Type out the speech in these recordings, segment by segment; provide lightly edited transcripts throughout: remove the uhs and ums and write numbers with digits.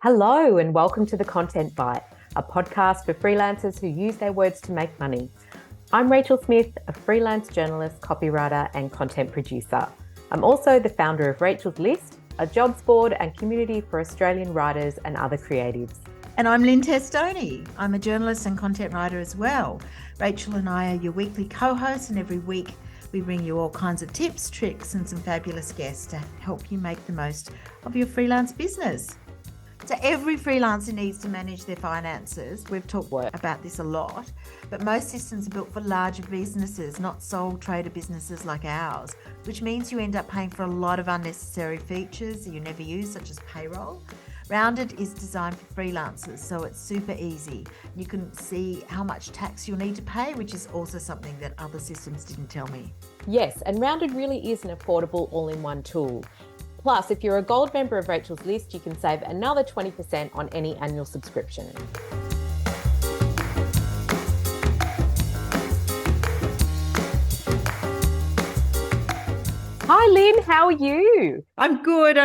Hello and welcome to The Content Bite, a podcast for freelancers who use their words to make money. I'm Rachel Smith, a freelance journalist, copywriter and content producer. I'm also the founder of Rachel's List, a jobs board and community for Australian writers and other creatives. And I'm Lynne Testoni. I'm a journalist and content writer as well. Rachel and I are your weekly co-hosts, and every week we bring you all kinds of tips, tricks and some fabulous guests to help you make the most of your freelance business. So every freelancer needs to manage their finances. We've talked about this a lot, but most systems are built for larger businesses, not sole trader businesses like ours, which means you end up paying for a lot of unnecessary features that you never use, such as payroll. Rounded is designed for freelancers, so it's super easy. You can see how much tax you'll need to pay, which is also something that other systems didn't tell me. Yes, and Rounded really is an affordable all-in-one tool. Plus, if you're a gold member of Rachel's List, you can save another 20% on any annual subscription. Hi, Lynne, how are you? I'm good.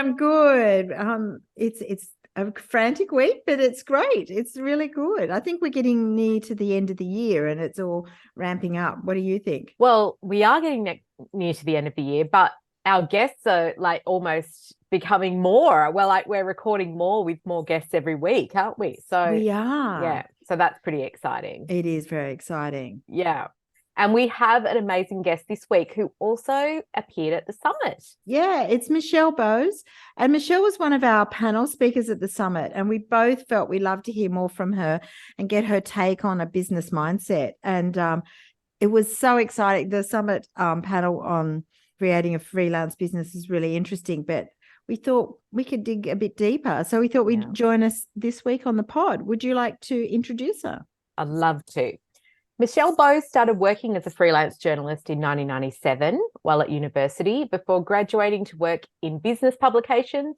It's a frantic week, but it's great. It's really good. I think we're getting near to the end of the year and it's all ramping up. What do you think? Well, we are getting near to the end of the year, but our guests are like almost becoming more. We're recording more with more guests every week, aren't we? So we are. Yeah. So that's pretty exciting. It is very exciting. Yeah. And we have an amazing guest this week who also appeared at the summit. Yeah, it's Michelle Bowes. And Michelle was one of our panel speakers at the summit. And we both felt we'd love to hear more from her and get her take on a business mindset. And it was so exciting. The summit panel on creating a freelance business is really interesting, but we thought we could dig a bit deeper. So we thought we'd join us this week on the pod. Would you like to introduce her? I'd love to. Michelle Bowes started working as a freelance journalist in 1997 while at university before graduating to work in business publications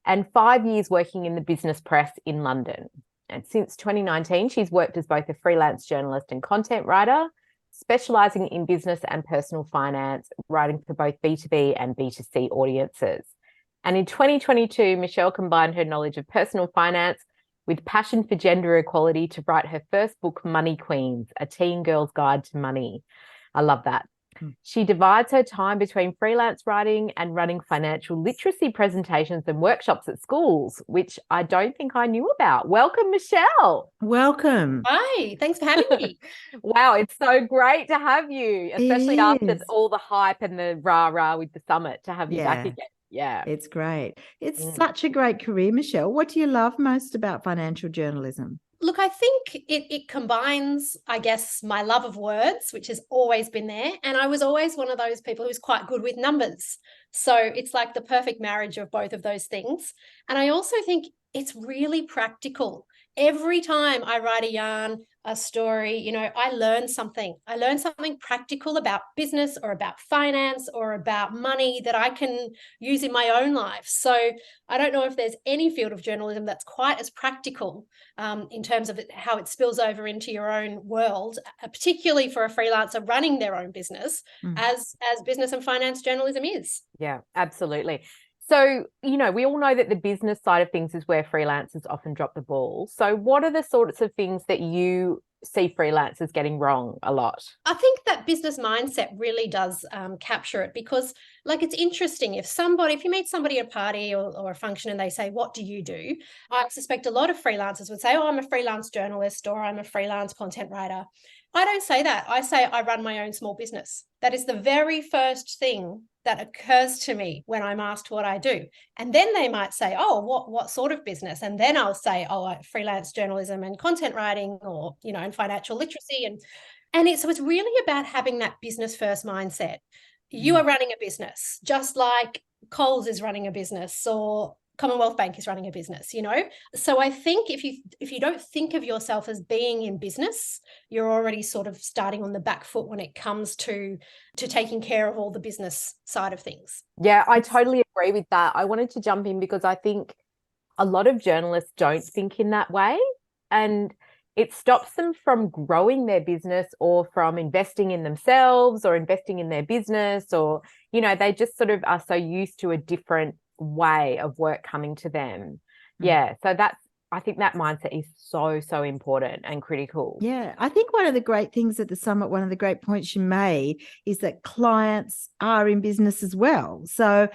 and 5 years working in the business press in London. And since 2019, she's worked as both a freelance journalist and content writer, specialising in business and personal finance, writing for both B2B and B2C audiences. And in 2022, Michelle combined her knowledge of personal finance with passion for gender equality to write her first book, Money Queens, A Teen Girl's Guide to Money. I love that. She divides her time between freelance writing and running financial literacy presentations and workshops at schools, which I don't think I knew about. Welcome, Michelle. Welcome. Hi, thanks for having me. Wow, it's so great to have you, especially after all the hype and the rah-rah with the summit, to have you back again. Yeah. It's great. It's such a great career, Michelle. What do you love most about financial journalism? Look, I think it combines, I guess, my love of words, which has always been there. And I was always one of those people who's quite good with numbers. So it's like the perfect marriage of both of those things. And I also think it's really practical. Every time I write a yarn, a story, I learn something. I learn something practical about business or about finance or about money that I can use in my own life. So I don't know if there's any field of journalism that's quite as practical in terms of how it spills over into your own world, particularly for a freelancer running their own business, as business and finance journalism is. Yeah, absolutely. So, we all know that the business side of things is where freelancers often drop the ball. So what are the sorts of things that you see freelancers getting wrong a lot? I think that business mindset really does capture it because, it's interesting if you meet somebody at a party or a function and they say, what do you do? I suspect a lot of freelancers would say, oh, I'm a freelance journalist or I'm a freelance content writer. I don't say that. I say I run my own small business. That is the very first thing that occurs to me when I'm asked what I do. And then they might say, oh, what sort of business? And then I'll say, oh, freelance journalism and content writing or, and financial literacy. So it's really about having that business first mindset. You are running a business, just like Coles is running a business or Commonwealth Bank is running a business, So I think if you don't think of yourself as being in business, you're already sort of starting on the back foot when it comes to taking care of all the business side of things. Yeah, I totally agree with that. I wanted to jump in because I think a lot of journalists don't think in that way, and it stops them from growing their business or from investing in themselves or investing in their business, or, they just sort of are so used to a different way of work coming to them. Yeah, so I think that mindset is so, so important and critical. Yeah, I think one of the great things at the summit, one of the great points you made is that clients are in business as well. So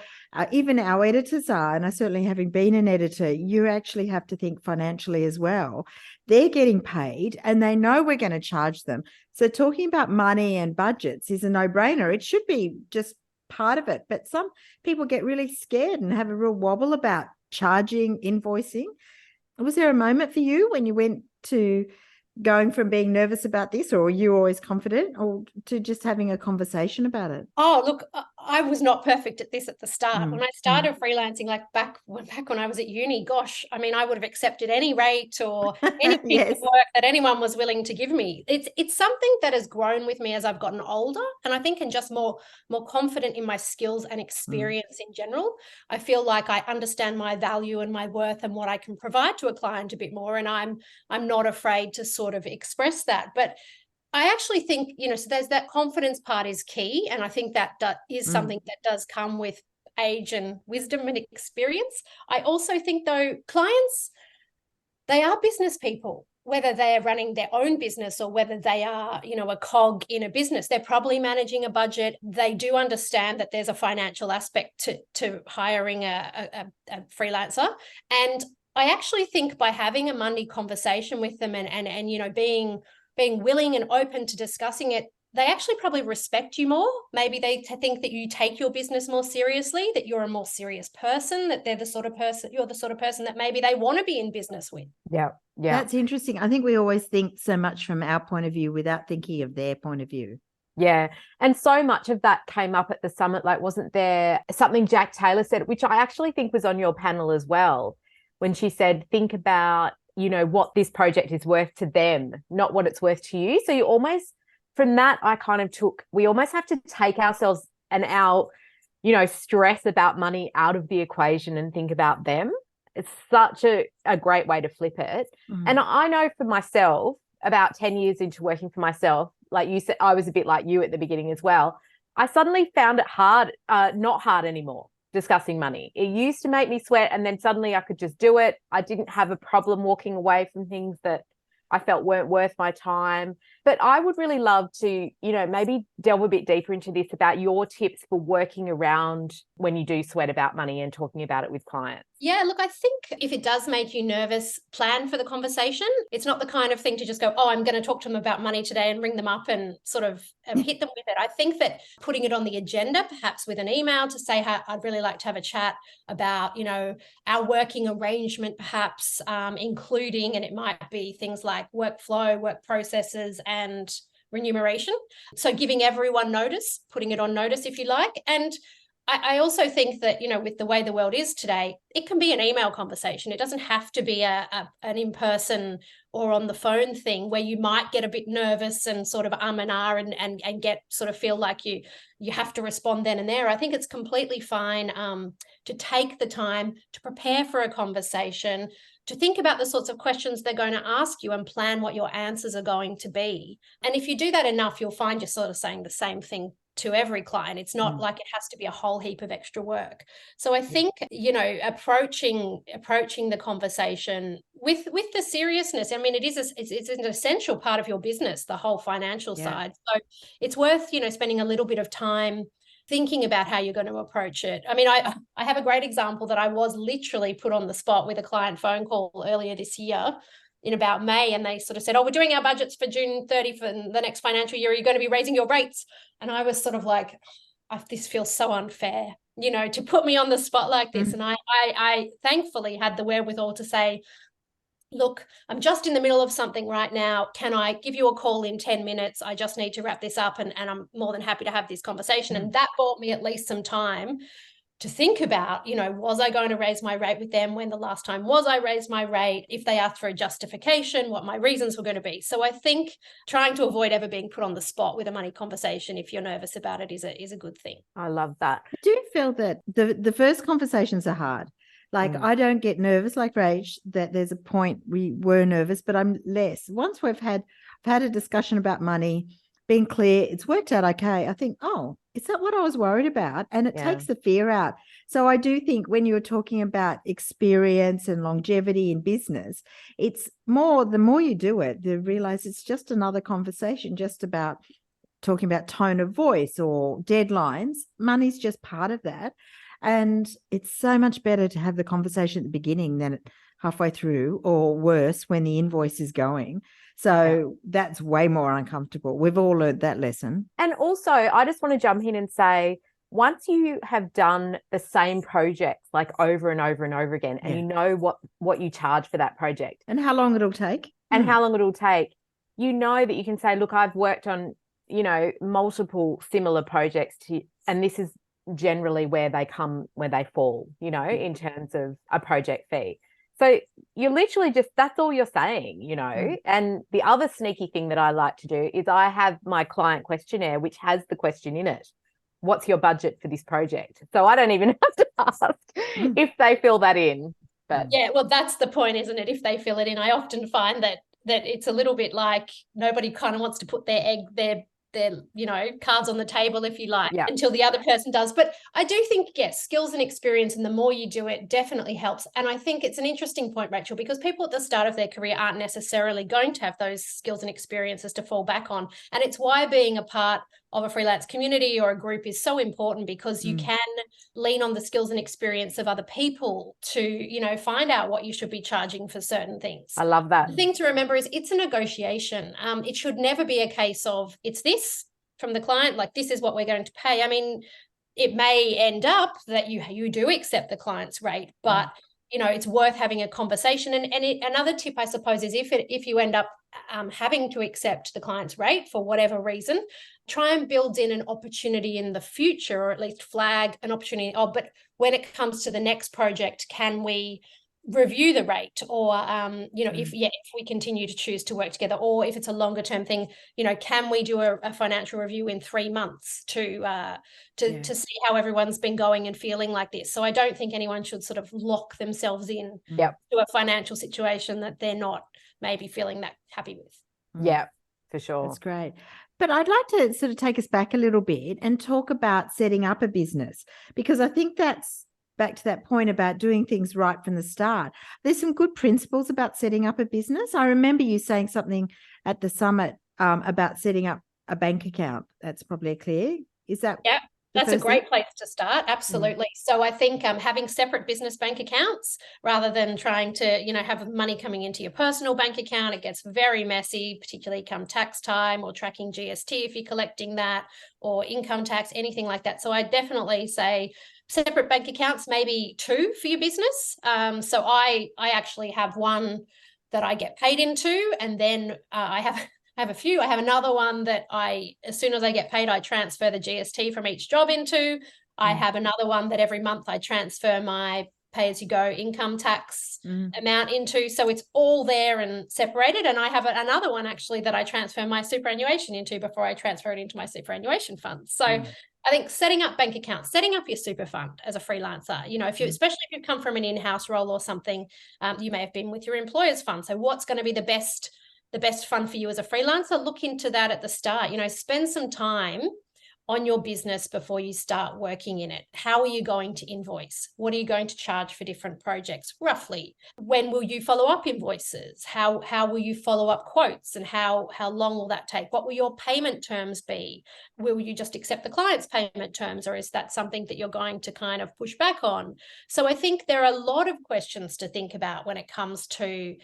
even our editors are, and I certainly having been an editor, you actually have to think financially as well. They're getting paid and they know we're going to charge them. So talking about money and budgets is a no-brainer. It should be just part of it. But some people get really scared and have a real wobble about charging, invoicing. Was there a moment for you when you went to going from being nervous about this, or were you always confident, or to just having a conversation about it? Oh, look, I was not perfect at this at the start. When I started freelancing, like back when I was at uni, gosh, I mean, I would have accepted any rate or any piece Yes. of work that anyone was willing to give me. It's something that has grown with me as I've gotten older, and I think I'm just more confident in my skills and experience in general. I feel like I understand my value and my worth and what I can provide to a client a bit more, and I'm not afraid to sort of express that. But I actually think, so there's that confidence part is key. And I think that is something that does come with age and wisdom and experience. I also think, though, clients, they are business people, whether they're running their own business or whether they are, a cog in a business. They're probably managing a budget. They do understand that there's a financial aspect to hiring a freelancer. And I actually think by having a Monday conversation with them and being willing and open to discussing it, they actually probably respect you more. Maybe they think that you take your business more seriously, that you're a more serious person, that you're the sort of person that maybe they want to be in business with. Yeah. Yeah. That's interesting. I think we always think so much from our point of view without thinking of their point of view. Yeah. And so much of that came up at the summit. Like, wasn't there something Jack Taylor said, which I actually think was on your panel as well, when she said, think about, what this project is worth to them, not what it's worth to you. So you almost, from that, I kind of we almost have to take ourselves and our, stress about money out of the equation and think about them. It's such a great way to flip it. And I know for myself, about 10 years into working for myself, like you said, I was a bit like you at the beginning as well. I suddenly found it hard, not hard anymore, discussing money. It used to make me sweat, and then suddenly I could just do it. I didn't have a problem walking away from things that I felt weren't worth my time. But I would really love to, maybe delve a bit deeper into this about your tips for working around when you do sweat about money and talking about it with clients. Yeah, look, I think if it does make you nervous, plan for the conversation. It's not the kind of thing to just go, oh, I'm going to talk to them about money today and ring them up and sort of hit them with it. I think that putting it on the agenda, perhaps with an email to say, I'd really like to have a chat about, our working arrangement, perhaps including, and it might be things like workflow, work processes, and remuneration. So giving everyone notice, putting it on notice, if you like. And I also think that, with the way the world is today, it can be an email conversation. It doesn't have to be an in-person or on the phone thing where you might get a bit nervous and sort of and ah and get sort of feel like you have to respond then and there. I think it's completely fine to take the time to prepare for a conversation, to think about the sorts of questions they're going to ask you and plan what your answers are going to be. And if you do that enough, you'll find you're sort of saying the same thing to every client. It's not like it has to be a whole heap of extra work. So I think, approaching the conversation with the seriousness. I mean, it's an essential part of your business, the whole financial side. So it's worth, spending a little bit of time thinking about how you're going to approach it. I mean, I have a great example that I was literally put on the spot with a client phone call earlier this year in about May, and they sort of said, oh, we're doing our budgets for June 30 for the next financial year. Are you going to be raising your rates? And I was sort of like, this feels so unfair, to put me on the spot like this. And I thankfully had the wherewithal to say, look, I'm just in the middle of something right now. Can I give you a call in 10 minutes? I just need to wrap this up, and I'm more than happy to have this conversation. And that bought me at least some time to think about, was I going to raise my rate with them? When the last time was I raised my rate? If they asked for a justification, what my reasons were going to be. So I think trying to avoid ever being put on the spot with a money conversation, if you're nervous about it, is a good thing. I love that. I do feel that the first conversations are hard. Like I don't get nervous like Rach, that there's a point we were nervous, but I'm less. Once I've had a discussion about money, being clear, it's worked out okay. I think, oh, is that what I was worried about? And it takes the fear out. So I do think when you were talking about experience and longevity in business, it's more, the more you do it, you realize it's just another conversation, just about talking about tone of voice or deadlines. Money's just part of that. And it's so much better to have the conversation at the beginning than halfway through, or worse, when the invoice is going. So that's way more uncomfortable. We've all learned that lesson. And also, I just want to jump in and say, once you have done the same project like over and over and over again, and you know what you charge for that project and how long it'll take, you know that you can say, look, I've worked on, you know, multiple similar projects and this is generally where they fall, you know, in terms of a project fee. So you're literally just, that's all you're saying, you know. And the other sneaky thing that I like to do is I have my client questionnaire, which has the question in it. What's your budget for this project? So I don't even have to ask if they fill that in. But yeah, well, that's the point, isn't it? If they fill it in, I often find that it's a little bit like nobody kind of wants to put their you know, cards on the table, if you like, until the other person does. But I do think, yes, skills and experience, and the more you do it, definitely helps. And I think it's an interesting point, Rachel, because people at the start of their career aren't necessarily going to have those skills and experiences to fall back on. And it's why being a part of a freelance community or a group is so important, because you can lean on the skills and experience of other people to, you know, find out what you should be charging for certain things. I love that. The thing to remember is it's a negotiation. It should never be a case of it's this from the client, like this is what we're going to pay. I mean, it may end up that you do accept the client's rate, but you know, it's worth having a conversation. And another tip, I suppose, is if you end up having to accept the client's rate for whatever reason, try and build in an opportunity in the future, or at least flag an opportunity. Oh, but when it comes to the next project, can we review the rate? Or you know, if we continue to choose to work together, or if it's a longer term thing, you know, can we do a financial review in 3 months to see how everyone's been going and feeling like this? So I don't think anyone should sort of lock themselves in to a financial situation that they're not maybe feeling that happy with. Yeah, for sure. That's great. But I'd like to sort of take us back a little bit and talk about setting up a business, because I think that's back to that point about doing things right from the start. There's some good principles about setting up a business. I remember you saying something at the summit about setting up a bank account. That's probably clear. Is that? Yeah. That's a great place to start. Absolutely. So I think having separate business bank accounts rather than trying to, you know, have money coming into your personal bank account, it gets very messy, particularly come tax time, or tracking GST if you're collecting that, or income tax, anything like that. So I definitely say separate bank accounts, maybe 2 for your business. So I actually have one that I get paid into, and then I have a few. I have another one that as soon as I get paid, I transfer the GST from each job into. I have another one that every month I transfer my pay-as-you-go income tax amount into. So it's all there and separated. And I have another one actually that I transfer my superannuation into before I transfer it into my superannuation fund. So I think setting up bank accounts, setting up your super fund as a freelancer, you know, especially if you come from an in-house role or something, you may have been with your employer's fund. So what's going to be the best fund for you as a freelancer? Look into that at the start. You know, spend some time on your business before you start working in it. How are you going to invoice? What are you going to charge for different projects roughly? When will you follow up invoices? How will you follow up quotes, and how long will that take? What will your payment terms be? Will you just accept the client's payment terms, or is that something that you're going to kind of push back on? So I think there are a lot of questions to think about when it comes to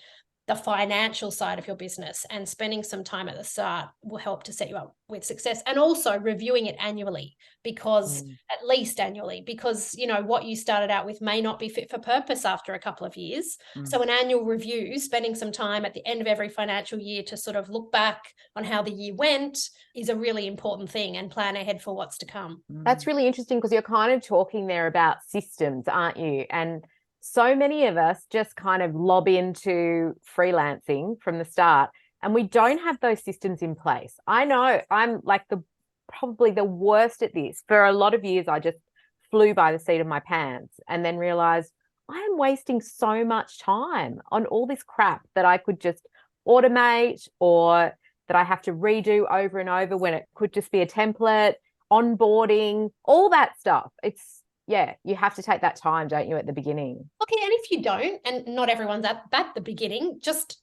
the financial side of your business, and spending some time at the start will help to set you up with success. And also reviewing it annually, because at least annually, because, you know, what you started out with may not be fit for purpose after a couple of years. So an annual review, spending some time at the end of every financial year to sort of look back on how the year went, is a really important thing, and plan ahead for what's to come. That's really interesting, because you're kind of talking there about systems, aren't you? And so many of us just kind of lob into freelancing from the start, and we don't have those systems in place. I know I'm like probably the worst at this. For a lot of years, I just flew by the seat of my pants, and then realized I am wasting so much time on all this crap that I could just automate, or that I have to redo over and over when it could just be a template, onboarding, all that stuff. It's, yeah, you have to take that time, don't you, at the beginning? Okay, and if you don't, and not everyone's at the beginning, just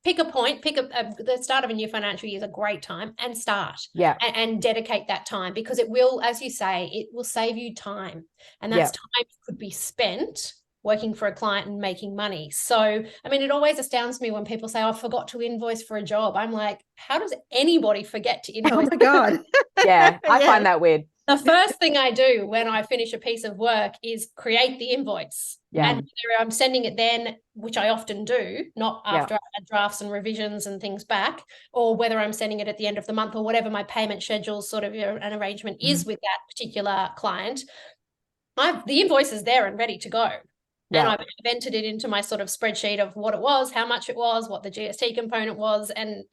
pick a point, the start of a new financial year is a great time, and start. Yeah. And dedicate that time, because it will, as you say, it will save you time. And that's time that could be spent working for a client and making money. So, I mean, it always astounds me when people say, oh, I forgot to invoice for a job. I'm like, how does anybody forget to invoice? Oh my God. Yeah, I find that weird. The first thing I do when I finish a piece of work is create the invoice. Yeah. And whether I'm sending it then, which I often do, not after I had drafts and revisions and things back, or whether I'm sending it at the end of the month, or whatever my payment schedule sort of an arrangement is with that particular client, the invoice is there and ready to go. And I've entered it into my sort of spreadsheet of what it was, how much it was, what the GST component was, and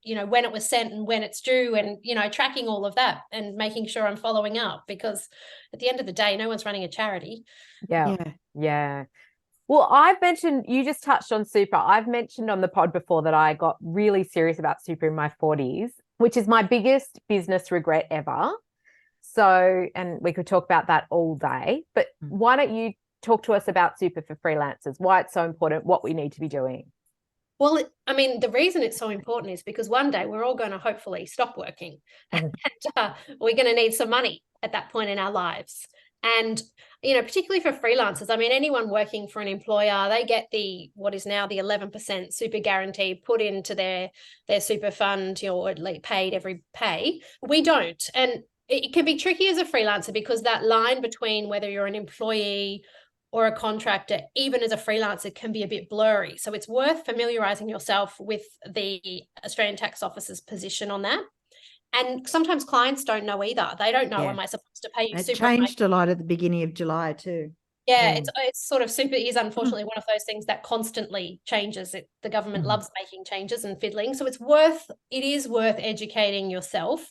you know, when it was sent and when it's due, and you know, tracking all of that and making sure I'm following up, because at the end of the day, no one's running a charity. Yeah. Well, I've mentioned, you just touched on super. I've mentioned on the pod before that I got really serious about super in my 40s, which is my biggest business regret ever. So, and we could talk about that all day, but why don't you talk to us about super for freelancers, why it's so important, what we need to be doing? Well, I mean, the reason it's so important is because one day we're all going to hopefully stop working and we're going to need some money at that point in our lives. And, you know, particularly for freelancers, I mean, anyone working for an employer, they get what is now the 11% super guarantee put into their super fund, or at least paid every pay. We don't. And it can be tricky as a freelancer, because that line between whether you're an employee or a contractor, even as a freelancer, can be a bit blurry. So it's worth familiarizing yourself with the Australian Tax Office's position on that. And sometimes clients don't know either. They don't know, am I supposed to pay you super? It changed a lot at the beginning of July too. Yeah, it's sort of super is unfortunately one of those things that constantly changes. The government loves making changes and fiddling. So it is worth educating yourself.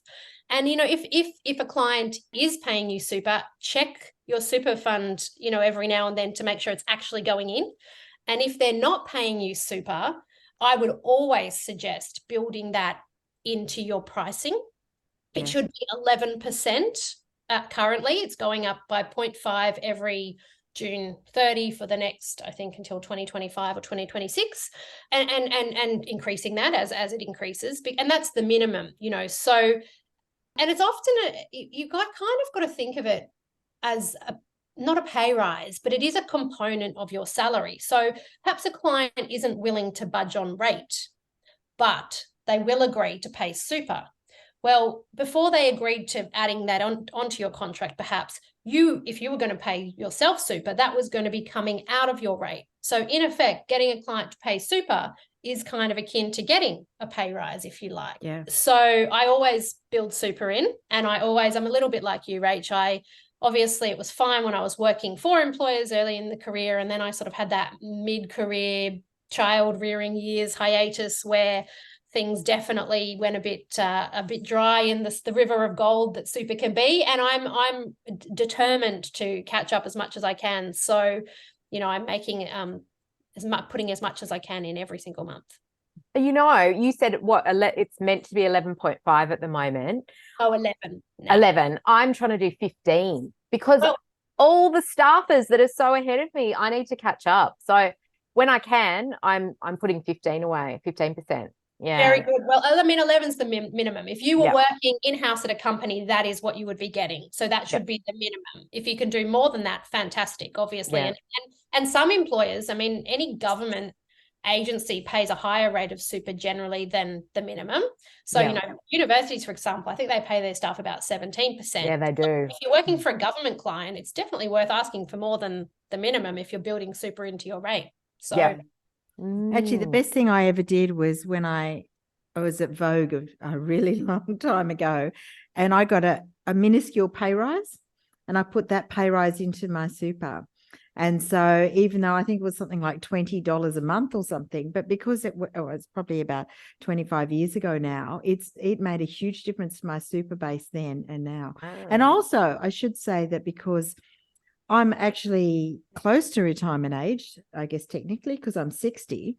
And, you know, if a client is paying you super, check your super fund, you know, every now and then to make sure it's actually going in. And if they're not paying you super, I would always suggest building that into your pricing. It should be 11%. Currently, it's going up by 0.5 every June 30 for the next, I think, until 2025 or 2026, and increasing that as it increases. And that's the minimum, you know. So, and it's often you kind of got to think of it as not a pay rise, but it is a component of your salary. So perhaps a client isn't willing to budge on rate, but they will agree to pay super. Well, before they agreed to adding that onto your contract, perhaps if you were going to pay yourself super, that was going to be coming out of your rate. So in effect, getting a client to pay super is kind of akin to getting a pay rise, if you like. Yeah. So I always build super in, and I'm a little bit like you, Rach. Obviously, it was fine when I was working for employers early in the career, and then I sort of had that mid-career child rearing years hiatus where things definitely went a bit dry in the river of gold that super can be, and I'm determined to catch up as much as I can. So, you know, I'm making putting as much as I can in every single month. You know, you said it's meant to be 11.5 at the moment. Oh, 11. No. 11. I'm trying to do 15 because all the staffers that are so ahead of me, I need to catch up. So when I can, I'm putting 15 away, 15%. Yeah. Very good. Well, I mean, 11's the minimum. If you were working in-house at a company, that is what you would be getting. So that should be the minimum. If you can do more than that, fantastic, obviously. Yeah. And some employers, I mean, any government agency pays a higher rate of super generally than the minimum. So, you know, universities, for example, I think they pay their staff about 17%. Yeah, they do. If you're working for a government client, it's definitely worth asking for more than the minimum if you're building super into your rate. So actually, the best thing I ever did was when I was at Vogue a really long time ago, and I got a minuscule pay rise, and I put that pay rise into my super. And so even though I think it was something like $20 a month or something, but because it was probably about 25 years ago now, it made a huge difference to my super base then and now. Oh. And also I should say that because I'm actually close to retirement age, I guess technically, because I'm 60,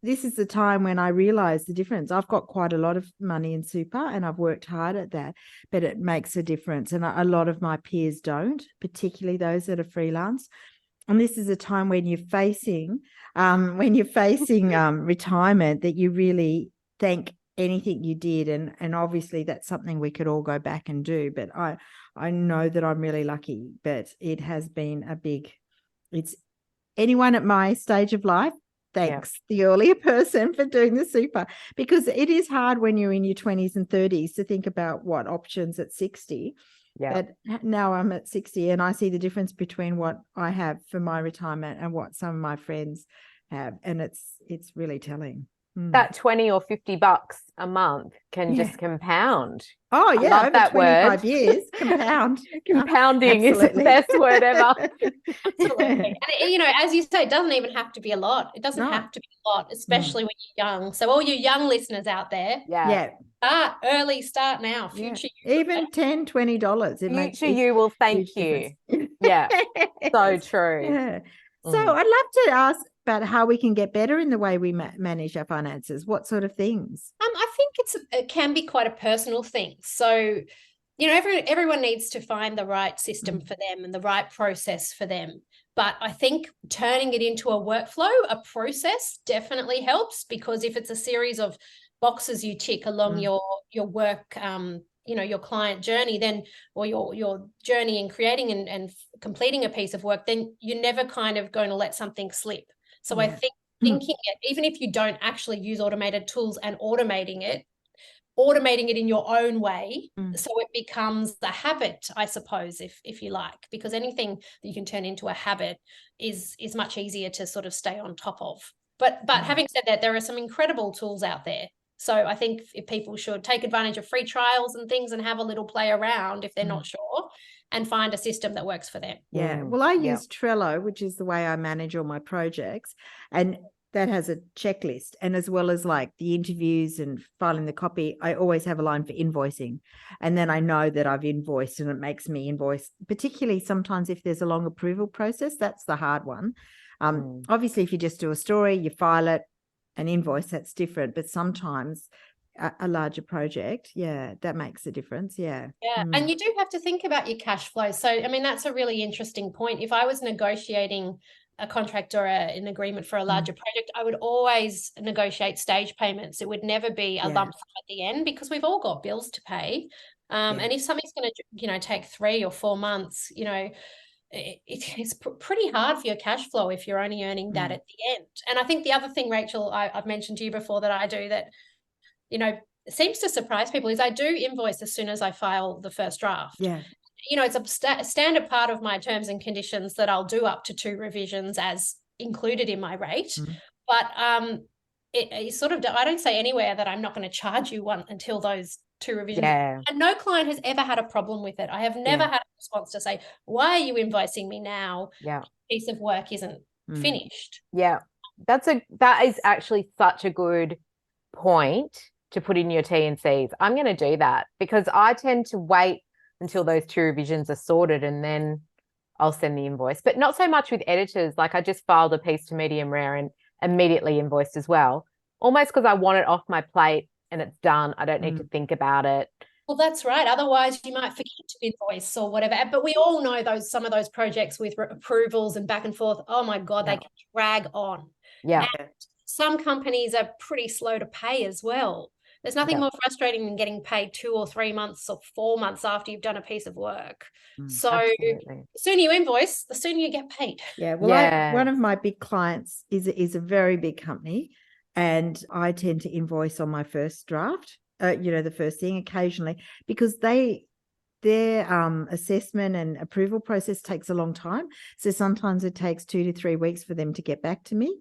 this is the time when I realized the difference. I've got quite a lot of money in super and I've worked hard at that, but it makes a difference. And a lot of my peers don't, particularly those that are freelance. And this is a time when you're facing retirement, that you really thank anything you did. And obviously that's something we could all go back and do. But I know that I'm really lucky, but it has been it's anyone at my stage of life, thanks the earlier person for doing the super, because it is hard when you're in your 20s and 30s to think about what options at 60. Yeah. But now I'm at 60 and I see the difference between what I have for my retirement and what some of my friends have. And it's really telling. That 20 or $50 a month can just compound. Oh, yeah. Love over that 25 word. years, compound. Compounding is the best word ever. Absolutely. And, as you say, it doesn't even have to be a lot. It doesn't have to be a lot, especially when you're young. So all you young listeners out there, start early, start now. Future you. Even $10, $20. Future you will thank you. Yeah, so true. Yeah. So I'd love to ask about how we can get better in the way we manage our finances. What sort of things? I think it can be quite a personal thing. So, everyone needs to find the right system for them and the right process for them. But I think turning it into a workflow, a process, definitely helps, because if it's a series of boxes you tick along your work, your client journey, then, or your journey in creating and completing a piece of work, then you're never kind of going to let something slip. So I think thinking it, even if you don't actually use automated tools, and automating it in your own way, so it becomes a habit, I suppose, if you like, because anything that you can turn into a habit is much easier to sort of stay on top of. But having said that, there are some incredible tools out there. So I think if people should take advantage of free trials and things and have a little play around if they're not sure, and find a system that works for them. Yeah. Well, I use Trello, which is the way I manage all my projects. And that has a checklist. And as well as like the interviews and filing the copy, I always have a line for invoicing. And then I know that I've invoiced, and it makes me invoice, particularly sometimes if there's a long approval process. That's the hard one. Obviously, if you just do a story, you file it, an invoice, that's different. But sometimes a larger project, that makes a difference. And you do have to think about your cash flow. So I mean, that's a really interesting point. If I was negotiating a contract or an agreement for a larger project, I would always negotiate stage payments. It would never be a lump sum at the end, because we've all got bills to pay. And if something's going to take 3 or 4 months, it's pretty hard for your cash flow if you're only earning that at the end. And I think the other thing, Rachel, I've mentioned to you before that I do that seems to surprise people, is I do invoice as soon as I file the first draft. It's a standard part of my terms and conditions that I'll do up to 2 revisions as included in my rate. But it sort of, I don't say anywhere that I'm not going to charge you one until those 2 revisions. And no client has ever had a problem with it. I have never had a response to say, why are you invoicing me now? Piece of work isn't finished. That is actually such a good point to put in your T&Cs. I'm going to do that, because I tend to wait until those 2 revisions are sorted and then I'll send the invoice. But not so much with editors. Like, I just filed a piece to medium rare and immediately invoiced as well, almost because I want it off my plate and it's done. I don't need to think about it. Well, that's right. Otherwise, you might forget to invoice or whatever. But we all know some of those projects with approvals and back and forth. Oh my God, they can drag on. And some companies are pretty slow to pay as well. There's nothing more frustrating than getting paid 2 or 3 months or 4 months after you've done a piece of work. So the sooner you invoice, the sooner you get paid. One of my big clients is a very big company, and I tend to invoice on my first draft, the first thing occasionally, because their assessment and approval process takes a long time. So sometimes it takes 2 to 3 weeks for them to get back to me.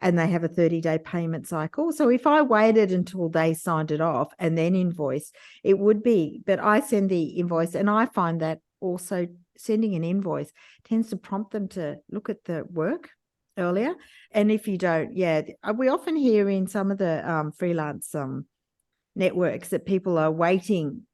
And they have a 30-day payment cycle. So if I waited until they signed it off and then invoice, it would be, but I send the invoice, and I find that also sending an invoice tends to prompt them to look at the work earlier. And if you don't, we often hear in some of the freelance networks that people are waiting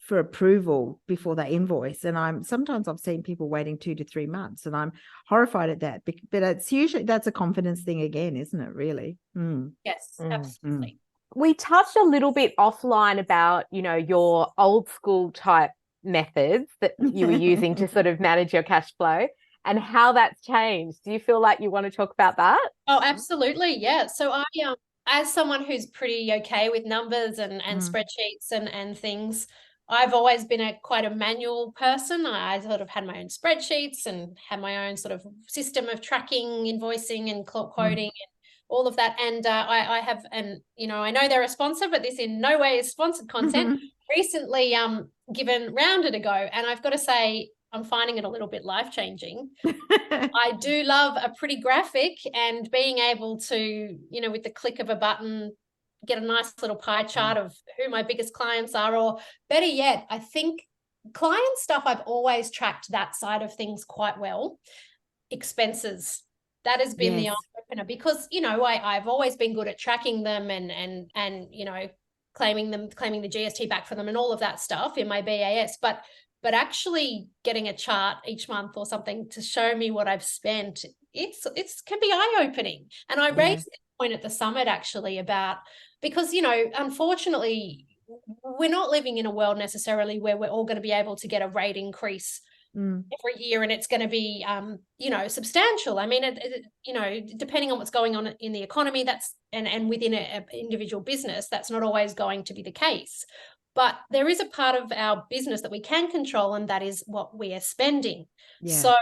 for approval before they invoice. And sometimes I've seen people waiting 2 to 3 months, and I'm horrified at that. But it's usually, that's a confidence thing again, isn't it, really? Yes, absolutely. We touched a little bit offline about, your old school type methods that you were using to sort of manage your cash flow and how that's changed. Do you feel like you want to talk about that? Oh, absolutely. Yeah. So I, as someone who's pretty okay with numbers and spreadsheets and things, I've always been quite a manual person. I sort of had my own spreadsheets and had my own sort of system of tracking, invoicing and quoting and all of that. And I have, and I know they're a sponsor, but this in no way is sponsored content. Recently rounded ago, and I've got to say, I'm finding it a little bit life-changing. I do love a pretty graphic, and being able to, with the click of a button, get a nice little pie chart of who my biggest clients are, or better yet, I think client stuff, I've always tracked that side of things quite well. Expenses, that has been the eye-opener, because, I've always been good at tracking them and claiming the GST back for them and all of that stuff in my BAS, but actually getting a chart each month or something to show me what I've spent, it's can be eye-opening. And I raised this point at the summit actually about, because, unfortunately, we're not living in a world necessarily where we're all going to be able to get a rate increase every year, and it's going to be, substantial. I mean, depending on what's going on in the economy, that's and within an individual business, that's not always going to be the case. But there is a part of our business that we can control, and that is what we are spending. So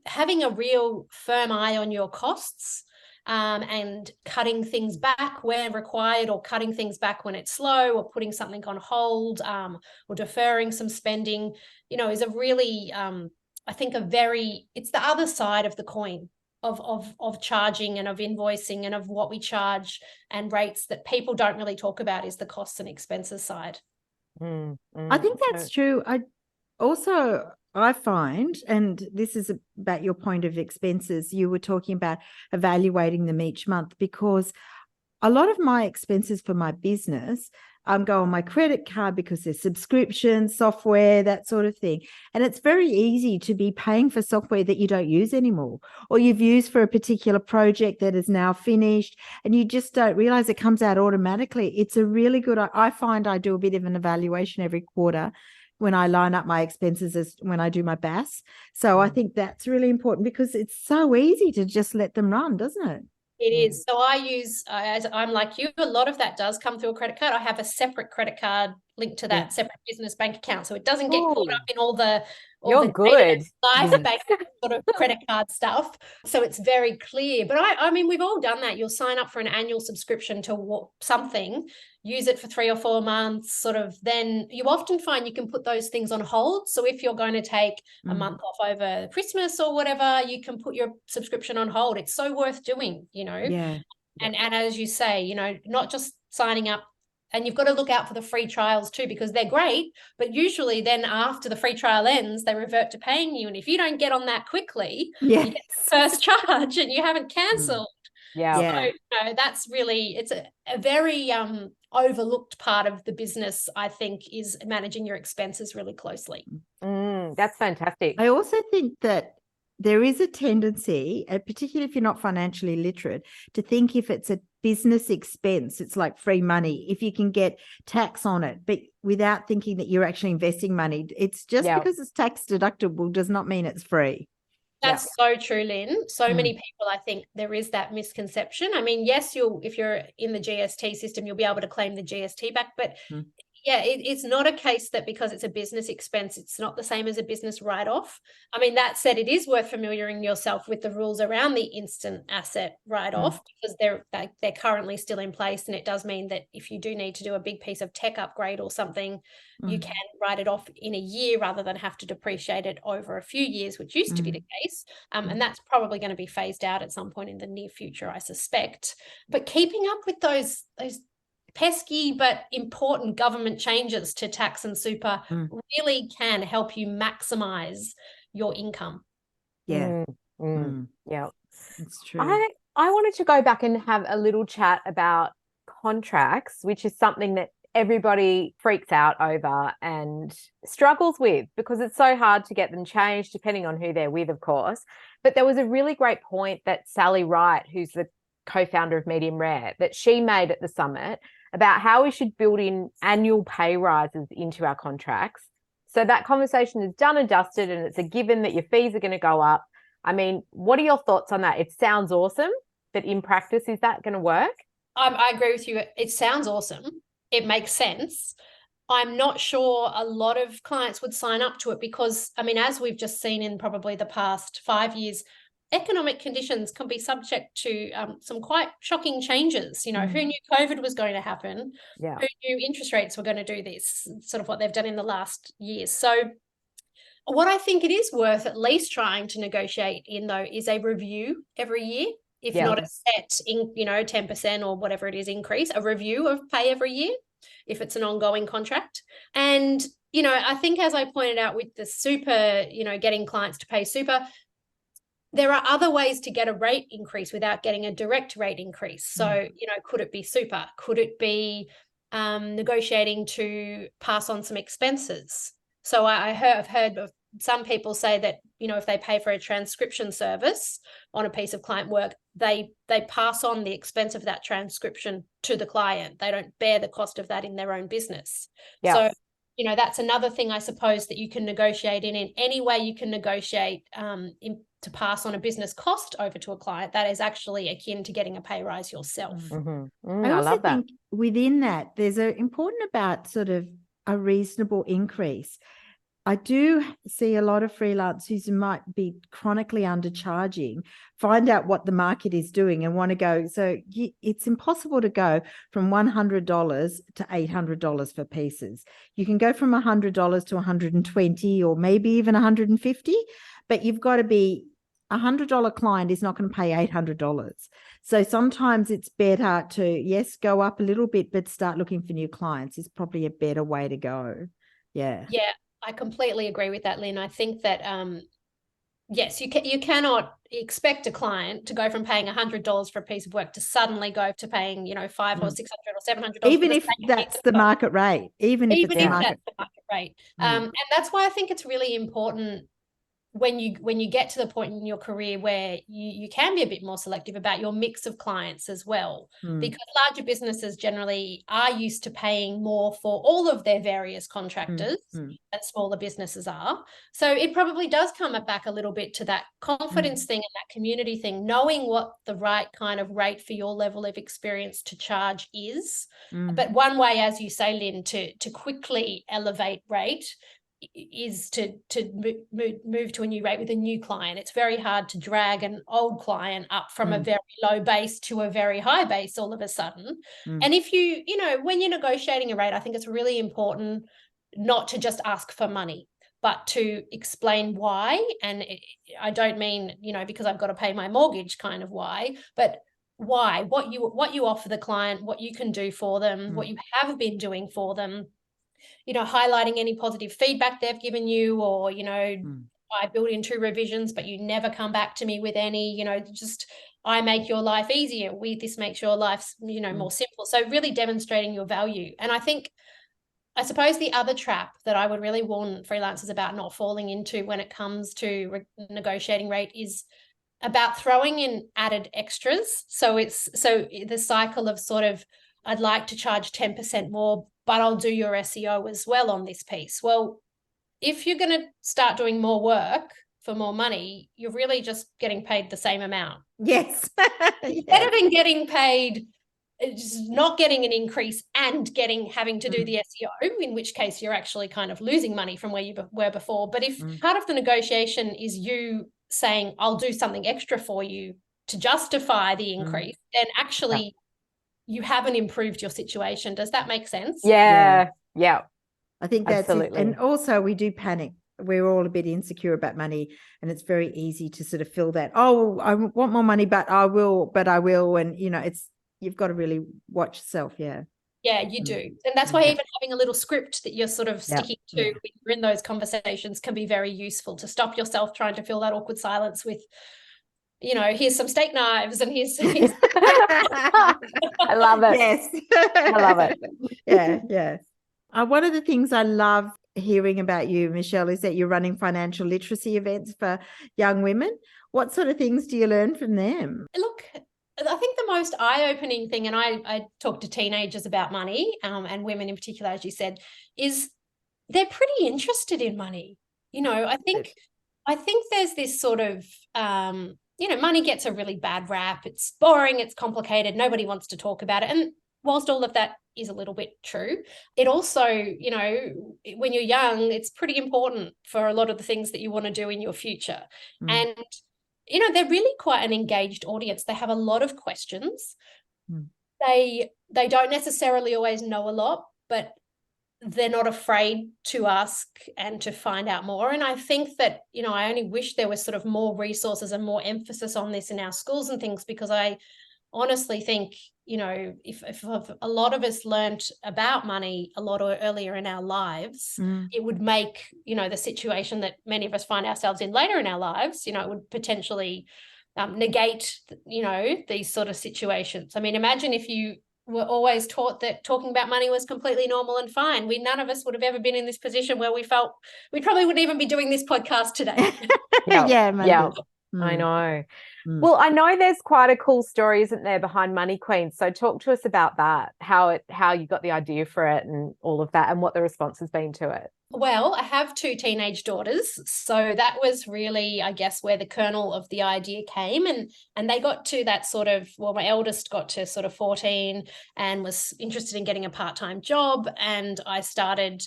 having a real firm eye on your costs, and cutting things back where required, or cutting things back when it's slow, or putting something on hold, or deferring some spending, is a really, I think it's the other side of the coin of charging and of invoicing and of what we charge and rates that people don't really talk about, is the costs and expenses side. I think that's true. I find, and this is about your point of expenses, you were talking about evaluating them each month, because a lot of my expenses for my business go on my credit card because there's subscriptions, software, that sort of thing. And it's very easy to be paying for software that you don't use anymore, or you've used for a particular project that is now finished, and you just don't realize it comes out automatically. It's a really good, I find I do a bit of an evaluation every quarter when I line up my expenses as when I do my BAS. So I think that's really important, because it's so easy to just let them run, doesn't it? It is. So I use, as I'm like you, a lot of that does come through a credit card. I have a separate credit card linked to that separate business bank account, so it doesn't get caught up in all the good life bank sort of credit card stuff. So it's very clear. But I mean, we've all done that. You'll sign up for an annual subscription to something, use it for 3 or 4 months, sort of. Then you often find you can put those things on hold. So if you're going to take a month off over Christmas or whatever, you can put your subscription on hold. It's so worth doing, And as you say, not just signing up. And you've got to look out for the free trials too, because they're great, but usually then after the free trial ends, they revert to paying you. And if you don't get on that quickly, you get the first charge and you haven't cancelled. So that's really, it's a very overlooked part of the business, I think, is managing your expenses really closely. That's fantastic. I also think that there is a tendency, particularly if you're not financially literate, to think if it's a business expense, it's like free money, if you can get tax on it, but without thinking that you're actually investing money. It's just because it's tax deductible does not mean it's free. That's so true, Lynn. So many people, I think there is that misconception. I mean, yes, if you're in the GST system, you'll be able to claim the GST back, but it's not a case that because it's a business expense, it's not the same as a business write-off. I mean, that said, it is worth familiarizing yourself with the rules around the instant asset write-off, because they're currently still in place. And it does mean that if you do need to do a big piece of tech upgrade or something, you can write it off in a year rather than have to depreciate it over a few years, which used to be the case. And that's probably going to be phased out at some point in the near future, I suspect. But keeping up with those pesky but important government changes to tax and super really can help you maximize your income. Yeah, it's true. I wanted to go back and have a little chat about contracts, which is something that everybody freaks out over and struggles with, because it's so hard to get them changed depending on who they're with, of course. But there was a really great point that Sally Wright, who's the co-founder of Medium Rare, that she made at the summit about how we should build in annual pay rises into our contracts. So that conversation is done and dusted, and it's a given that your fees are going to go up. I mean, what are your thoughts on that? It sounds awesome, but in practice, is that going to work? I agree with you. It sounds awesome. It makes sense. I'm not sure a lot of clients would sign up to it because, I mean, as we've just seen in probably the past 5 years, economic conditions can be subject to some quite shocking changes. You know, who knew COVID was going to happen? Yeah. Who knew interest rates were going to do this? Sort of what they've done in the last years. So what I think it is worth at least trying to negotiate in, though, is a review every year. If not a set, 10% or whatever it is increase, a review of pay every year, if it's an ongoing contract. And, you know, I think as I pointed out with the super, you know, getting clients to pay super, there are other ways to get a rate increase without getting a direct rate increase. So, you know, could it be super? Could it be negotiating to pass on some expenses? So I've heard of some people say that, you know, if they pay for a transcription service on a piece of client work, they pass on the expense of that transcription to the client. They don't bear the cost of that in their own business. Yeah. So, you know, that's another thing, I suppose, that you can negotiate in any way you can negotiate to pass on a business cost over to a client. That is actually akin to getting a pay rise yourself. I also think within that, there's important about sort of a reasonable increase. I do see a lot of freelancers who might be chronically undercharging, find out what the market is doing and want to go. So it's impossible to go from $100 to $800 for pieces. You can go from $100 to $120 or maybe even $150, but you've got to be $100 client is not going to pay $800. So sometimes it's better to, yes, go up a little bit, but start looking for new clients is probably a better way to go. Yeah. Yeah. I completely agree with that, Lynn. I think that, yes, you cannot expect a client to go from paying $100 for a piece of work to suddenly go to paying, you know, $500 or $600 or $700. Even if that's the market rate. Even if that's the market rate. And that's why I think it's really important when you get to the point in your career where you can be a bit more selective about your mix of clients as well, because larger businesses generally are used to paying more for all of their various contractors than smaller businesses are. So it probably does come back a little bit to that confidence thing and that community thing, knowing what the right kind of rate for your level of experience to charge is. But one way, as you say, Lynn, to quickly elevate rate is to move to a new rate with a new client. It's very hard to drag an old client up from a very low base to a very high base all of a sudden. And if you know, when you're negotiating a rate, I think it's really important not to just ask for money, but to explain why. And I don't mean, you know, because I've got to pay my mortgage kind of why, but why, what you offer the client, what you can do for them, what you have been doing for them. You know, highlighting any positive feedback they've given you, or, you know, I build in 2 revisions, but you never come back to me with any, you know, just I make your life easier. This makes your life, you know, more simple. So really demonstrating your value. And I suppose the other trap that I would really warn freelancers about not falling into when it comes to negotiating rate is about throwing in added extras. So the cycle of sort of, I'd like to charge 10% more, but I'll do your SEO as well on this piece. Well, if you're going to start doing more work for more money, you're really just getting paid the same amount. Yes. Better than getting paid, just not getting an increase and having to do the SEO, in which case you're actually kind of losing money from where you were before. But if part of the negotiation is you saying, I'll do something extra for you to justify the increase, then actually you haven't improved your situation. Does that make sense? Yeah. I think that's it. Absolutely. And also we do panic. We're all a bit insecure about money, and it's very easy to sort of feel that, oh, I want more money, but I will. And, you know, you've got to really watch yourself. Yeah. Yeah, you do. And that's why even having a little script that you're sort of sticking to when you're in those conversations can be very useful to stop yourself trying to fill that awkward silence with, here's some steak knives and here's I love it. Yes. I love it. Yeah, yes. One of the things I love hearing about you, Michelle, is that you're running financial literacy events for young women. What sort of things do you learn from them? Look, I think the most eye-opening thing, and I talk to teenagers about money, and women in particular, as you said, is they're pretty interested in money. I think there's this sort of money gets a really bad rap. It's boring, it's complicated, nobody wants to talk about it. And whilst all of that is a little bit true, it also, when you're young, it's pretty important for a lot of the things that you want to do in your future. And they're really quite an engaged audience. They have a lot of questions. They don't necessarily always know a lot, but they're not afraid to ask and to find out more. And I think that, I only wish there was sort of more resources and more emphasis on this in our schools and things, because I honestly think, if a lot of us learnt about money a lot earlier in our lives, it would make, the situation that many of us find ourselves in later in our lives, it would potentially negate, these sort of situations. I mean, imagine if you were always taught that talking about money was completely normal and fine. None of us would have ever been in this position where we felt we probably wouldn't even be doing this podcast today. Yeah, maybe. Yeah. I know. Well, I know there's quite a cool story, isn't there, behind Money Queens? So talk to us about that, how you got the idea for it and all of that, and what the response has been to it. Well, I have 2 teenage daughters, so that was really, I guess, where the kernel of the idea came, and they got to that sort of, well, my eldest got to sort of 14 and was interested in getting a part-time job, and I started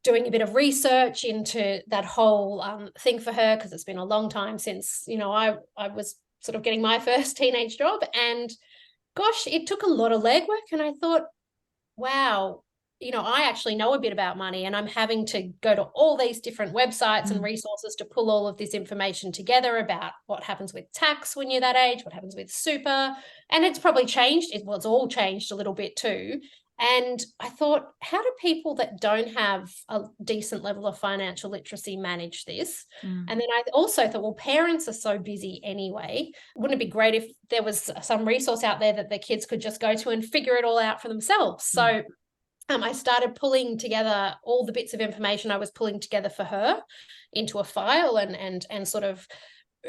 doing a bit of research into that whole thing for her, because it's been a long time since, I was sort of getting my first teenage job, and gosh, it took a lot of legwork, and I thought, wow, I actually know a bit about money, and I'm having to go to all these different websites and resources to pull all of this information together about what happens with tax when you're that age, what happens with super, and it's probably changed. It's all changed a little bit too. And I thought, how do people that don't have a decent level of financial literacy manage this? And then I also thought, well, parents are so busy anyway. Wouldn't it be great if there was some resource out there that the kids could just go to and figure it all out for themselves? So I started pulling together all the bits of information I was pulling together for her into a file, and sort of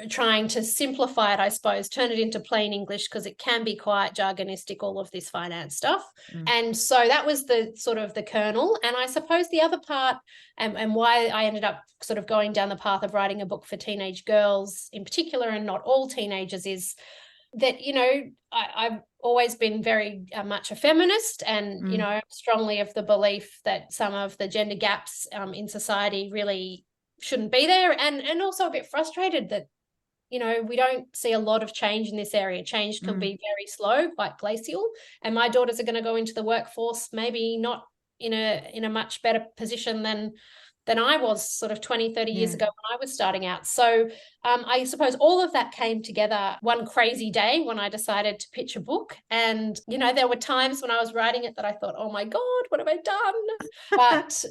trying to simplify it, I suppose, turn it into plain English, because it can be quite jargonistic, all of this finance stuff. And so that was the sort of the kernel. And I suppose the other part, and why I ended up sort of going down the path of writing a book for teenage girls in particular, and not all teenagers, is that, I've always been very much a feminist, and, strongly of the belief that some of the gender gaps in society really shouldn't be there, and also a bit frustrated that, we don't see a lot of change in this area. Change can be very slow, quite glacial, and my daughters are going to go into the workforce maybe not in a much better position than I was sort of 20, 30 years ago when I was starting out. So I suppose all of that came together one crazy day when I decided to pitch a book. And, there were times when I was writing it that I thought, oh my God, what have I done? But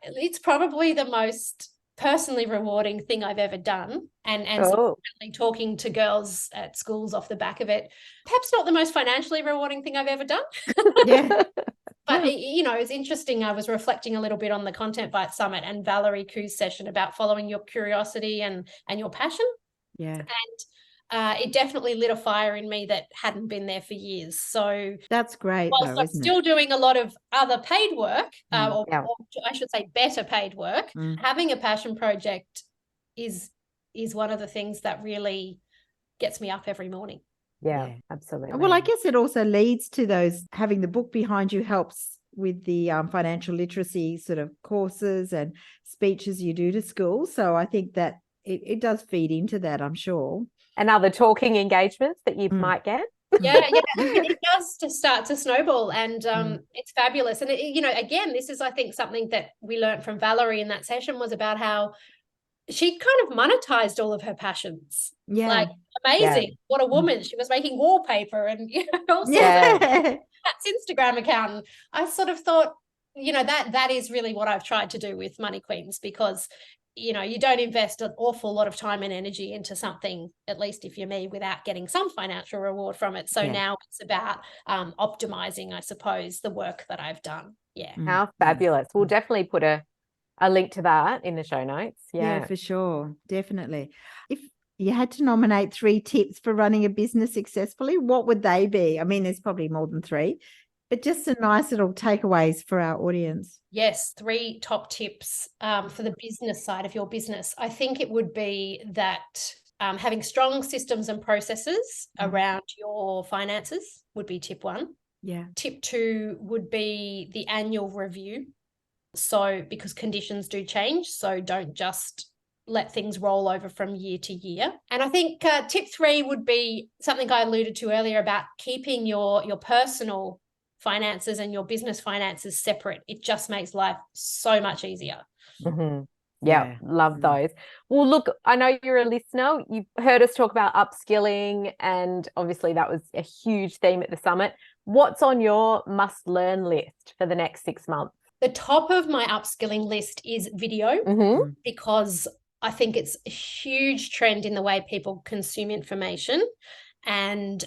it's probably the most personally rewarding thing I've ever done, and certainly talking to girls at schools off the back of it, perhaps not the most financially rewarding thing I've ever done. But it's interesting. I was reflecting a little bit on the Content Bite Summit and Valerie Khoo's session about following your curiosity and your passion. And it definitely lit a fire in me that hadn't been there for years. So that's great. Whilst I'm still doing a lot of other paid work, or I should say better paid work, having a passion project is one of the things that really gets me up every morning. Yeah, absolutely. Well, I guess it also leads to those, having the book behind you helps with the financial literacy sort of courses and speeches you do to schools. So I think that it does feed into that, I'm sure. And other talking engagements that you might get. Yeah, it does to start to snowball, and it's fabulous. And again, this is, I think, something that we learned from Valerie in that session, was about how she kind of monetized all of her passions. Like, amazing. What a woman. She was making wallpaper and also that's Instagram account. And I sort of thought, that is really what I've tried to do with Money Queens, because you don't invest an awful lot of time and energy into something, at least if you're me, without getting some financial reward from it. So now it's about optimizing, I suppose, the work that I've done. Yeah. How fabulous. We'll definitely put a link to that in the show notes. Yeah, for sure. Definitely. If you had to nominate 3 tips for running a business successfully, what would they be? I mean, there's probably more than 3, but just some nice little takeaways for our audience. Yes, 3 top tips for the business side of your business. I think it would be that having strong systems and processes around your finances would be tip 1. Yeah. Tip 2 would be the annual review. So because conditions do change, so don't just let things roll over from year to year. And I think tip 3 would be something I alluded to earlier about keeping your personal finances and your business finances separate. It just makes life so much easier. Yeah, love those. Well, look, I know you're a listener. You've heard us talk about upskilling, and obviously that was a huge theme at the summit. What's on your must-learn list for the next 6 months? The top of my upskilling list is video, because I think it's a huge trend in the way people consume information. And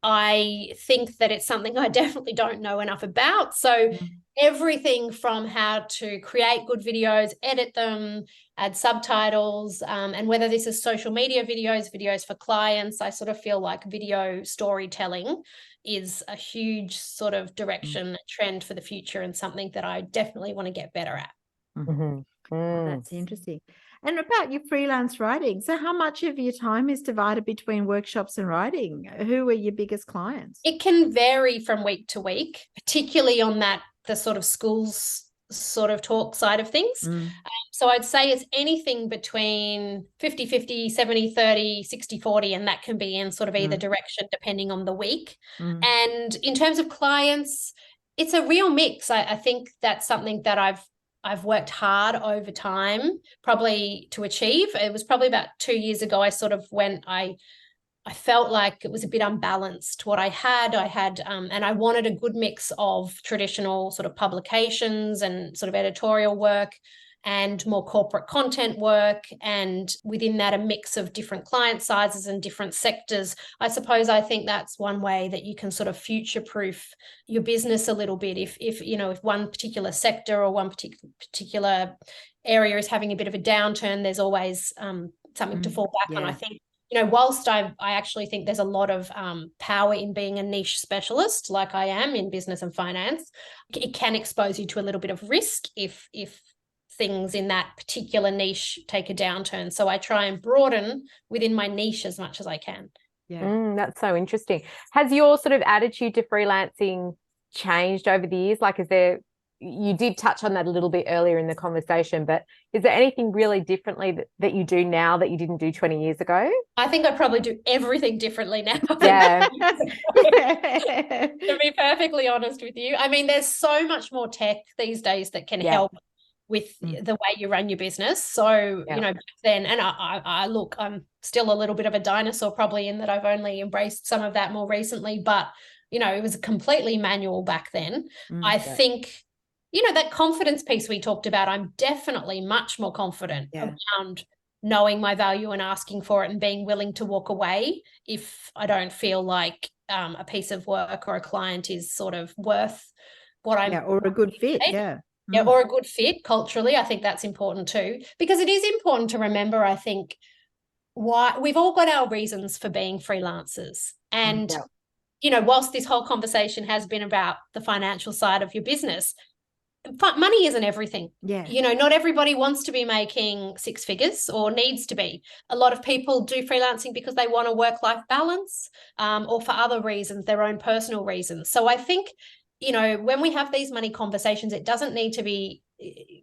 I think that it's something I definitely don't know enough about. So everything from how to create good videos, edit them, add subtitles, and whether this is social media videos for clients, I sort of feel like video storytelling is a huge sort of direction, trend for the future, and something that I definitely want to get better at. Well, that's interesting. And about your freelance writing, so how much of your time is divided between workshops and writing? Who are your biggest clients? It can vary from week to week, particularly on the sort of schools sort of talk side of things. So I'd say it's anything between 50-50, 70-30, 60-40, and that can be in sort of either direction depending on the week. And in terms of clients, it's a real mix. I think that's something that I've worked hard over time probably to achieve. It was probably about 2 years ago I sort of went, I felt like it was a bit unbalanced what I had, and I wanted a good mix of traditional sort of publications and sort of editorial work and more corporate content work, and within that a mix of different client sizes and different sectors. I suppose I think that's one way that you can sort of future-proof your business a little bit. If one particular sector or one particular area is having a bit of a downturn, there's always something to fall back on. I think, whilst I actually think there's a lot of power in being a niche specialist like I am in business and finance, it can expose you to a little bit of risk if things in that particular niche take a downturn. So I try and broaden within my niche as much as I can. That's so interesting. Has your sort of attitude to freelancing changed over the years? Like, you did touch on that a little bit earlier in the conversation, but is there anything really differently that you do now that you didn't do 20 years ago? I think I probably do everything differently now. Yeah. To be perfectly honest with you. I mean, there's so much more tech these days that can help with the way you run your business. So, back then, and I look, I'm still a little bit of a dinosaur probably in that I've only embraced some of that more recently, but, it was completely manual back then. I think, that confidence piece we talked about, I'm definitely much more confident around knowing my value and asking for it and being willing to walk away if I don't feel like a piece of work or a client is sort of worth what I'm... or a good fit, or a good fit culturally. I think that's important too, because it is important to remember, I think, why we've all got our reasons for being freelancers. And, whilst this whole conversation has been about the financial side of your business, money isn't everything. Not everybody wants to be making 6 figures or needs to be. A lot of people do freelancing because they want a work-life balance, or for other reasons, their own personal reasons. So I think, when we have these money conversations, it doesn't need to be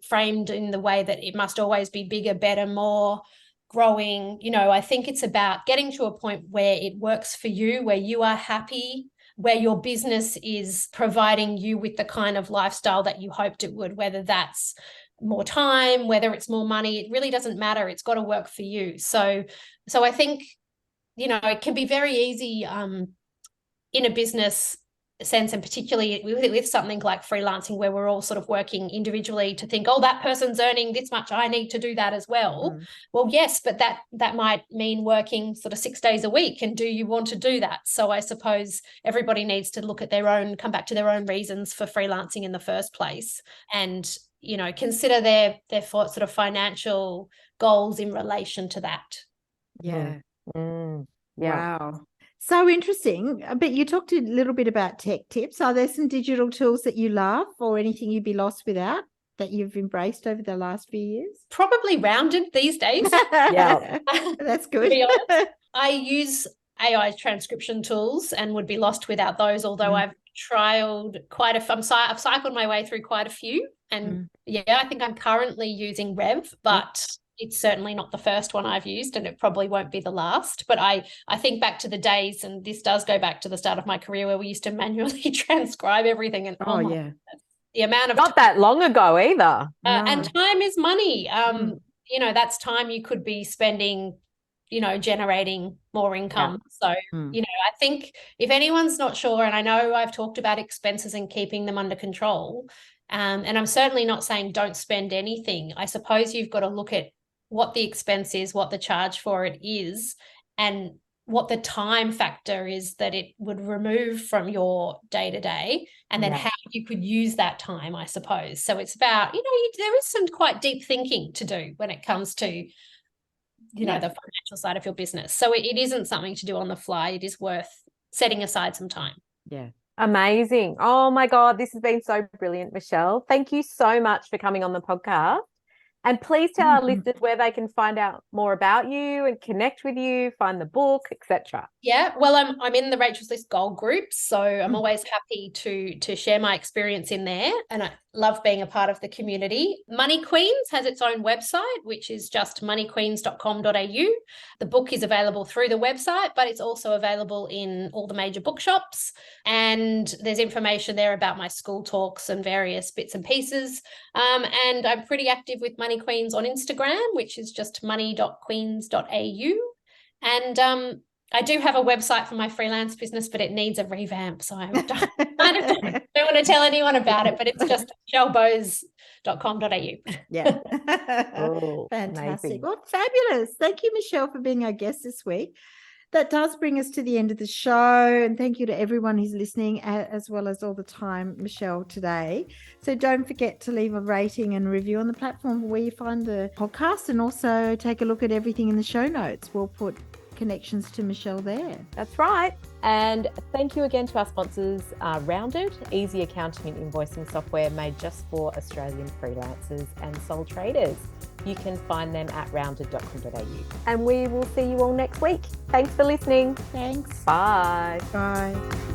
framed in the way that it must always be bigger, better, more, growing. I think it's about getting to a point where it works for you, where you are happy, where your business is providing you with the kind of lifestyle that you hoped it would, whether that's more time, whether it's more money, it really doesn't matter. It's got to work for you. So I think, it can be very easy in a business sense, and particularly with something like freelancing where we're all sort of working individually to think, oh, that person's earning this much, I need to do that as well. Well, yes, but that might mean working sort of 6 days a week, and do you want to do that? So I suppose everybody needs to look at come back to their own reasons for freelancing in the first place, and consider their sort of financial goals in relation to that. Yeah. Yeah. Wow. So interesting. But you talked a little bit about tech tips. Are there some digital tools that you love, or anything you'd be lost without that you've embraced over the last few years? Probably Rounded these days. Yeah. That's good. To be honest, I use AI transcription tools and would be lost without those, although I've trialed I've cycled my way through quite a few. And I think I'm currently using Rev, but it's certainly not the first one I've used, and it probably won't be the last. But I think back to the days, and this does go back to the start of my career, where we used to manually transcribe everything. And the amount of not that long ago either. And time is money. That's time you could be spending, generating more income. So, I think if anyone's not sure, and I know I've talked about expenses and keeping them under control, and I'm certainly not saying don't spend anything. I suppose you've got to look at what the expense is, what the charge for it is, and what the time factor is that it would remove from your day-to-day, and then how you could use that time, I suppose. So it's about, there is some quite deep thinking to do when it comes to, the financial side of your business. So it isn't something to do on the fly. It is worth setting aside some time. Yeah. Amazing. Oh my God, this has been so brilliant, Michelle. Thank you so much for coming on the podcast. And please tell our listeners where they can find out more about you and connect with you, find the book, etc. Yeah, well, I'm in the Rachel's List Gold group, so I'm always happy to share my experience in there, and I love being a part of the community. Money Queens has its own website, which is just moneyqueens.com.au. The book is available through the website, but it's also available in all the major bookshops, and there's information there about my school talks and various bits and pieces. And I'm pretty active with Money Queens on Instagram, which is just money.queens.au. And I do have a website for my freelance business, but it needs a revamp. So I don't want to tell anyone about it, but it's just michellebowes.com.au. Yeah. Oh, fantastic. amazing. Well, fabulous. Thank you, Michelle, for being our guest this week. That does bring us to the end of the show. And thank you to everyone who's listening, as well as all the time, Michelle, today. So don't forget to leave a rating and review on the platform where you find the podcast, and also take a look at everything in the show notes. We'll put connections to Michelle there. That's right. And thank you again to our sponsors, Rounded, easy accounting and invoicing software made just for Australian freelancers and sole traders. You can find them at rounded.com.au. And we will see you all next week. Thanks for listening. Thanks. Bye. Bye.